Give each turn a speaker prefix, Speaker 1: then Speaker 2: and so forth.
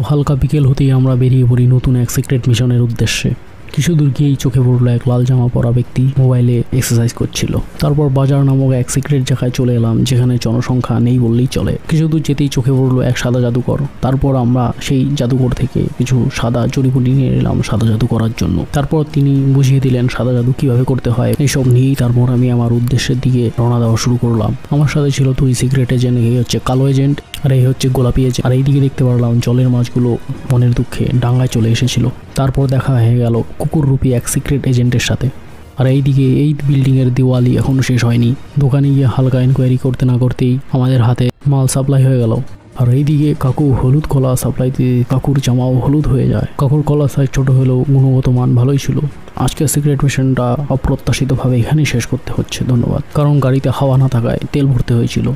Speaker 1: হালকা বিকেল হতেই আমরা বেরিয়ে পড়ি নতুন এক সিক্রেট মিশনের উদ্দেশ্যে। কিছু দূর গিয়েই চোখে পড়লো এক লাল জামা পরা ব্যক্তি মোবাইলে এক্সারসাইজ করছিল। তারপর বাজার নামক এক সিক্রেট জায়গায় চলে এলাম, যেখানে জনসংখ্যা নেই বললেই চলে। কিছু দূর যেতেই চোখে পড়লো এক সাদা জাদুকর। তারপর আমরা সেই জাদুকর থেকে কিছু সাদা জড়িবুটি নিয়ে এলাম সাদা জাদু করার জন্য। তারপর তিনি বুঝিয়ে দিলেন সাদা জাদু কিভাবে করতে হয়। এইসব নিয়েই তারপর আমি আমার উদ্দেশ্যের দিকে রওনা দেওয়া শুরু করলাম। আমার সাথে ছিল দুই সিক্রেট এজেন্ট, এই হচ্ছে কালো এজেন্ট আর এই হচ্ছে গোলাপি এজেন্ট। আর এইদিকে দেখতে পারলাম জলের মাছগুলো মনের দুঃখে ডাঙ্গায় চলে এসেছিল। তারপর দেখা হয়ে গেল কুকুররূপী এক সিক্রেট এজেন্টের সাথে। আর এইদিকে এই বিল্ডিংয়ের দেওয়ালি এখনও শেষ হয়নি। দোকানে গিয়ে হালকা এনকোয়ারি করতে না করতেই আমাদের হাতে মাল সাপ্লাই হয়ে গেল। আর এইদিকে কাকু হলুদ কলা সাপ্লাই দিয়ে কাকুর জামাও হলুদ হয়ে যায়। কাকুর কলা সাইজ ছোট হলেও গুণগত মান ভালোই ছিল। আজকের সিক্রেট মিশনটা অপ্রত্যাশিতভাবে এখানেই শেষ করতে হচ্ছে। ধন্যবাদ। কারণ গাড়িতে হাওয়া না থাকায় তেল ভরতে হয়েছিল।